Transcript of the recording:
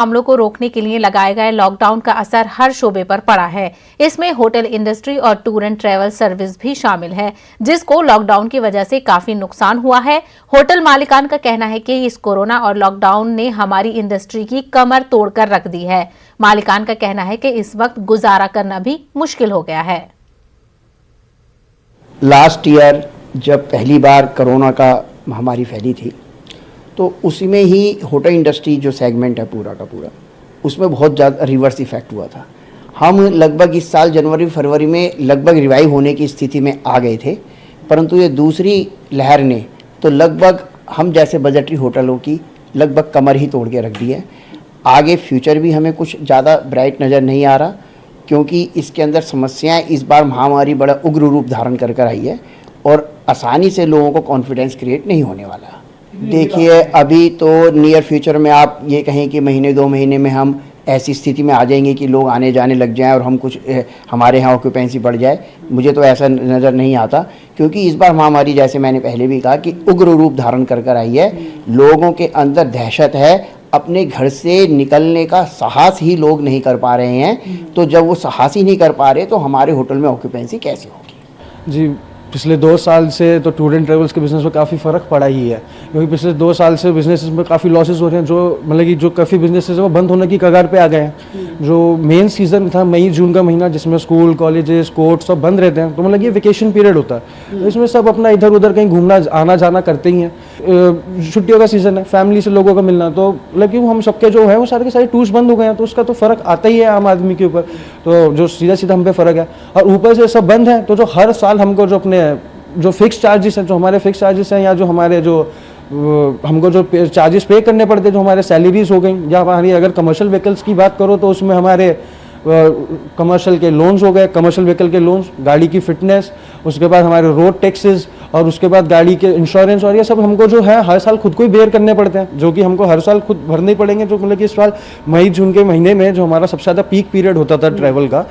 मामलों को रोकने के लिए लगाए गए लॉकडाउन का असर हर शोबे पर पड़ा है। इसमें होटल इंडस्ट्री और टूर एंड ट्रैवल सर्विस भी शामिल है, जिसको लॉकडाउन की वजह से काफी नुकसान हुआ है। होटल मालिकान का कहना है कि इस कोरोना और लॉकडाउन ने हमारी इंडस्ट्री की कमर तोड़कर रख दी है। मालिकान का कहना है कि इस वक्त गुजारा करना भी मुश्किल हो गया है। लास्ट ईयर जब पहली बार कोरोना का महामारी फैली थी तो उसी में ही होटल इंडस्ट्री जो सेगमेंट है पूरा का पूरा, उसमें बहुत ज़्यादा रिवर्स इफेक्ट हुआ था। हम लगभग इस साल जनवरी फरवरी में लगभग रिवाइव होने की स्थिति में आ गए थे, परंतु ये दूसरी लहर ने तो लगभग हम जैसे बजटरी होटलों की लगभग कमर ही तोड़ के रख दी है। आगे फ्यूचर भी हमें कुछ ज़्यादा ब्राइट नज़र नहीं आ रहा, क्योंकि इसके अंदर समस्याएं इस बार महामारी बड़ा उग्र रूप धारण कर आई है और आसानी से लोगों को कॉन्फिडेंस क्रिएट नहीं होने वाला। देखिए, अभी तो नियर फ्यूचर में आप ये कहें कि महीने 2 महीने में हम ऐसी स्थिति में आ जाएंगे कि लोग आने जाने लग जाएं और हम कुछ हमारे यहाँ ऑक्यूपेंसी बढ़ जाए, मुझे तो ऐसा नज़र नहीं आता, क्योंकि इस बार महामारी जैसे मैंने पहले भी कहा कि उग्र रूप धारण कर आई है। लोगों के अंदर दहशत है, अपने घर से निकलने का साहस ही लोग नहीं कर पा रहे हैं। तो जब वो साहस ही नहीं कर पा रहे तो हमारे होटल में ऑक्यूपेंसी कैसे होगी? जी, पिछले 2 साल से तो टूर एंड ट्रेवल्स के बिज़नेस में काफ़ी फ़र्क पड़ा ही है, क्योंकि पिछले 2 साल से बिजनेस में काफ़ी लॉसेस हो रहे हैं। जो मतलब कि जो काफ़ी बिजनेसेस है वो बंद होने की कगार पे आ गए हैं। जो मेन सीज़न था मई जून का महीना, जिसमें स्कूल कॉलेजेस कोर्ट सब बंद रहते हैं, तो मतलब ये वेकेशन पीरियड होता है, तो इसमें सब अपना इधर उधर कहीं घूमना आना जाना करते ही हैं। छुट्टियों का सीज़न है, फैमिली से लोगों का मिलना, तो मतलब कि हम सबके जो है वो सारे के सारे टूर्स बंद हो गए हैं, तो उसका तो फ़र्क आता ही है आम आदमी के ऊपर। तो जो सीधा सीधा हम पे फ़र्क है, और ऊपर से सब बंद है, तो जो हर साल हमको जो अपने जो फिक्स चार्जेस हैं, जो हमारे फिक्स चार्जेस हैं, या जो हमारे जो हमको जो चार्जेस पे करने पड़ते हैं, जो हमारे सैलरीज हो गई, या हमारी अगर कमर्शियल व्हीकल्स की बात करो तो उसमें हमारे कमर्शियल के लोन्स हो गए, कमर्शियल व्हीकल के लोन्स, गाड़ी की फिटनेस, उसके बाद हमारे रोड टैक्सेस, और उसके बाद गाड़ी के इंश्योरेंस, और ये सब हमको जो है हर साल खुद को ही बेयर करने पड़ते हैं, जो कि हमको हर साल खुद भरने पड़ेंगे। जो मतलब कि इस साल मई जून के महीने में जो हमारा सबसे ज़्यादा पीक पीरियड होता था ट्रैवल का,